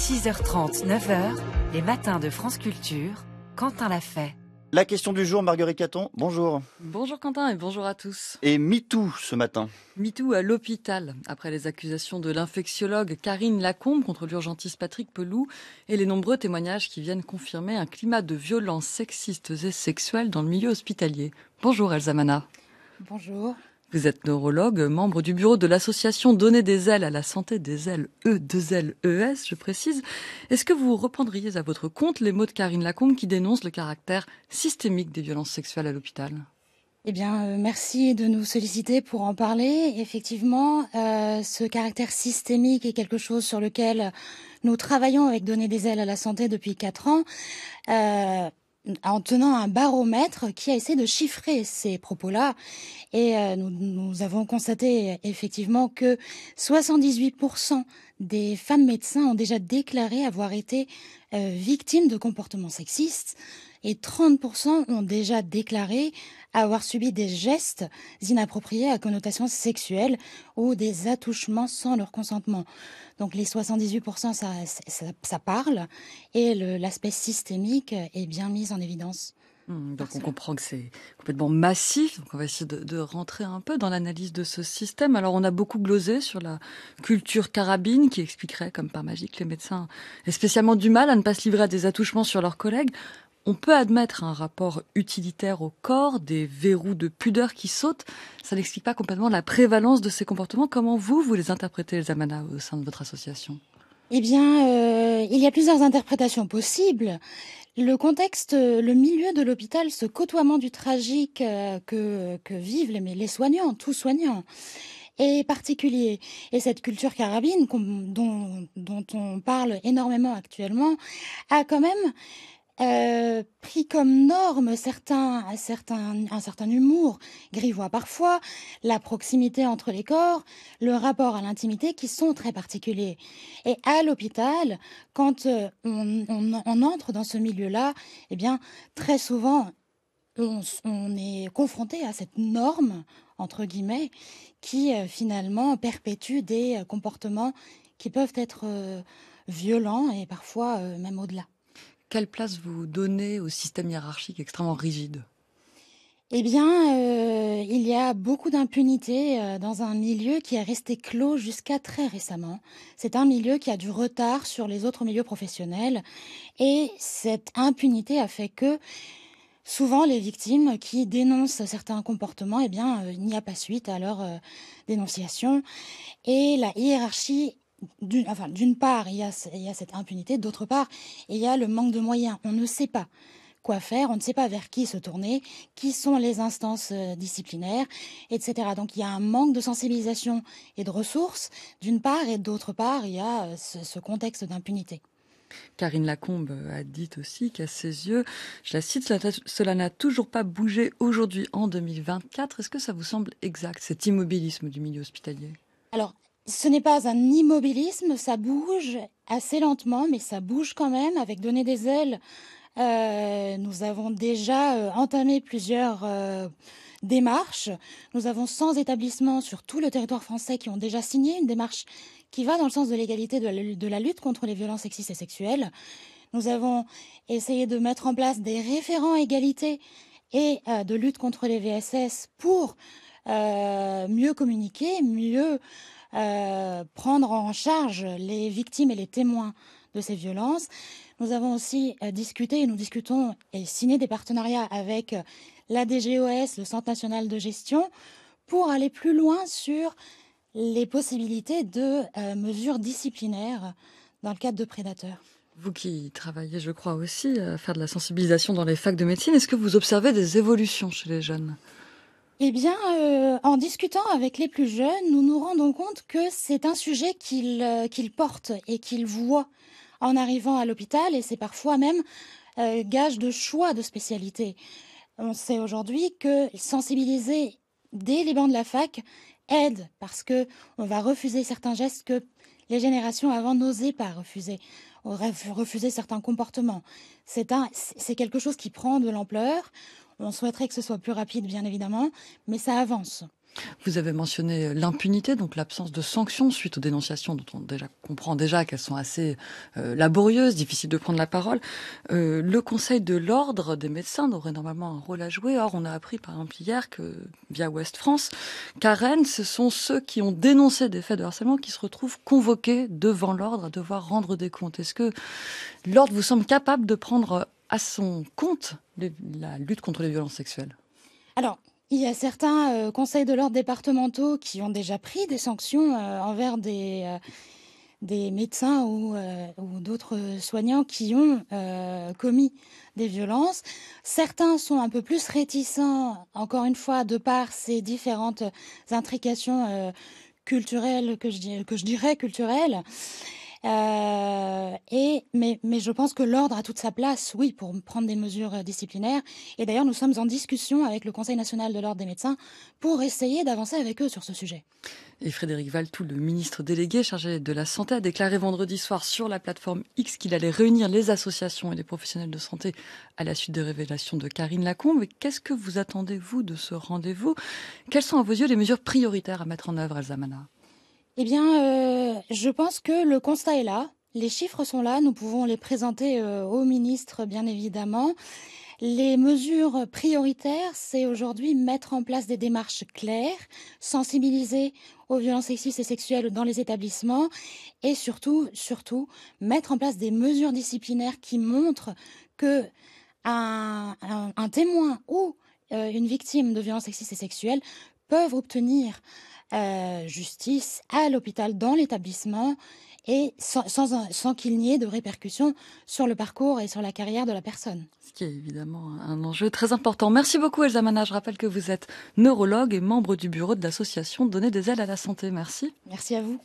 6h30, 9h, les matins de France Culture, Quentin l'a fait. La question du jour, Marguerite Caton, bonjour. Bonjour Quentin et bonjour à tous. Et MeToo ce matin. MeToo à l'hôpital, après les accusations de l'infectiologue Karine Lacombe contre l'urgentiste Patrick Pelloux et les nombreux témoignages qui viennent confirmer un climat de violence sexistes et sexuelles dans le milieu hospitalier. Bonjour Elsa Mana. Bonjour. Vous êtes neurologue, membre du bureau de l'association Donner des ailes à la santé des ailes E2LES, je précise. Est-ce que vous reprendriez à votre compte les mots de Karine Lacombe qui dénonce le caractère systémique des violences sexuelles à l'hôpital ? Eh bien, merci de nous solliciter pour en parler. Effectivement, ce caractère systémique est quelque chose sur lequel nous travaillons avec Donner des ailes à la santé depuis 4 ans. En tenant un baromètre qui a essayé de chiffrer ces propos-là. Et nous avons constaté effectivement que 78% des femmes médecins ont déjà déclaré avoir été victimes de comportements sexistes et 30% ont déjà déclaré avoir subi des gestes inappropriés à connotation sexuelle ou des attouchements sans leur consentement. Donc les 78%, ça parle et l'aspect systémique est bien mis en évidence. Donc on comprend que c'est complètement massif, donc on va essayer de rentrer un peu dans l'analyse de ce système. Alors on a beaucoup glosé sur la culture carabine qui expliquerait comme par magie que les médecins aient spécialement du mal à ne pas se livrer à des attouchements sur leurs collègues. On peut admettre un rapport utilitaire au corps, des verrous de pudeur qui sautent. Ça n'explique pas complètement la prévalence de ces comportements. Comment vous les interprétez, Elsa Mana, au sein de votre association ? Eh bien, il y a plusieurs interprétations possibles. Le contexte, le milieu de l'hôpital, ce côtoiement du tragique que vivent les soignants, tous soignants, est particulier. Et cette culture carabine dont on parle énormément actuellement a quand même pris comme norme un certain humour grivois parfois, la proximité entre les corps, le rapport à l'intimité qui sont très particuliers. Et à l'hôpital, quand on entre dans ce milieu-là, eh bien, très souvent, on est confronté à cette norme, entre guillemets, qui finalement perpétue des comportements qui peuvent être violents et parfois même au-delà. Quelle place vous donnez au système hiérarchique extrêmement rigide ? Eh bien, il y a beaucoup d'impunité dans un milieu qui est resté clos jusqu'à très récemment. C'est un milieu qui a du retard sur les autres milieux professionnels. Et cette impunité a fait que souvent les victimes qui dénoncent certains comportements, eh bien, il n'y a pas suite à leur dénonciation. Et la hiérarchie d'une part, il y a cette impunité, d'autre part, il y a le manque de moyens. On ne sait pas quoi faire, on ne sait pas vers qui se tourner, qui sont les instances disciplinaires, etc. Donc il y a un manque de sensibilisation et de ressources, d'une part, et d'autre part, il y a ce contexte d'impunité. Karine Lacombe a dit aussi qu'à ses yeux, je la cite, cela n'a toujours pas bougé aujourd'hui en 2024. Est-ce que ça vous semble exact, cet immobilisme du milieu hospitalier ? Alors, ce n'est pas un immobilisme, ça bouge assez lentement, mais ça bouge quand même. Avec Donner des ailes, nous avons déjà entamé plusieurs démarches. Nous avons 100 établissements sur tout le territoire français qui ont déjà signé une démarche qui va dans le sens de l'égalité de la lutte contre les violences sexistes et sexuelles. Nous avons essayé de mettre en place des référents égalité et de lutte contre les VSS pour mieux communiquer, mieux prendre en charge les victimes et les témoins de ces violences. Nous avons aussi discuté et nous discutons et signé des partenariats avec la DGOS, le Centre national de gestion, pour aller plus loin sur les possibilités de mesures disciplinaires dans le cadre de prédateurs. Vous qui travaillez, je crois aussi, à faire de la sensibilisation dans les facs de médecine, est-ce que vous observez des évolutions chez les jeunes ? Eh bien, en discutant avec les plus jeunes, nous nous rendons compte que c'est un sujet qu'ils portent et qu'ils voient en arrivant à l'hôpital, et c'est parfois même gage de choix de spécialité. On sait aujourd'hui que sensibiliser dès les bancs de la fac aide, parce que on va refuser certains gestes que les générations avant n'osaient pas refuser, refuser certains comportements. C'est quelque chose qui prend de l'ampleur. On souhaiterait que ce soit plus rapide, bien évidemment, mais ça avance. Vous avez mentionné l'impunité, donc l'absence de sanctions suite aux dénonciations dont on comprend déjà qu'elles sont assez laborieuses, difficiles de prendre la parole. Le Conseil de l'ordre des médecins aurait normalement un rôle à jouer. Or, on a appris par exemple hier que, via Ouest France, qu'à Rennes, ce sont ceux qui ont dénoncé des faits de harcèlement qui se retrouvent convoqués devant l'ordre à devoir rendre des comptes. Est-ce que l'ordre vous semble capable de prendre à son compte la lutte contre les violences sexuelles? Alors, il y a certains conseils de l'ordre départementaux qui ont déjà pris des sanctions envers des médecins ou d'autres soignants qui ont commis des violences. Certains sont un peu plus réticents, encore une fois, de par ces différentes intrications culturelles, que je dirais culturelles. Mais je pense que l'ordre a toute sa place, oui, pour prendre des mesures disciplinaires. Et d'ailleurs, nous sommes en discussion avec le Conseil national de l'ordre des médecins pour essayer d'avancer avec eux sur ce sujet. Et Frédéric Valletoux, le ministre délégué chargé de la Santé, a déclaré vendredi soir sur la plateforme X qu'il allait réunir les associations et les professionnels de santé à la suite des révélations de Karine Lacombe. Qu'est-ce que vous attendez, vous, de ce rendez-vous? Quelles sont, à vos yeux, les mesures prioritaires à mettre en œuvre, Elsa Mana? Eh bien, je pense que le constat est là. Les chiffres sont là. Nous pouvons les présenter au ministre, bien évidemment. Les mesures prioritaires, c'est aujourd'hui mettre en place des démarches claires, sensibiliser aux violences sexistes et sexuelles dans les établissements et surtout, mettre en place des mesures disciplinaires qui montrent que un témoin ou une victime de violences sexistes et sexuelles peuvent obtenir justice à l'hôpital, dans l'établissement, et sans qu'il n'y ait de répercussions sur le parcours et sur la carrière de la personne. Ce qui est évidemment un enjeu très important. Merci beaucoup, Elsa Mana. Je rappelle que vous êtes neurologue et membre du bureau de l'association Donner des ailes à la santé. Merci. Merci à vous.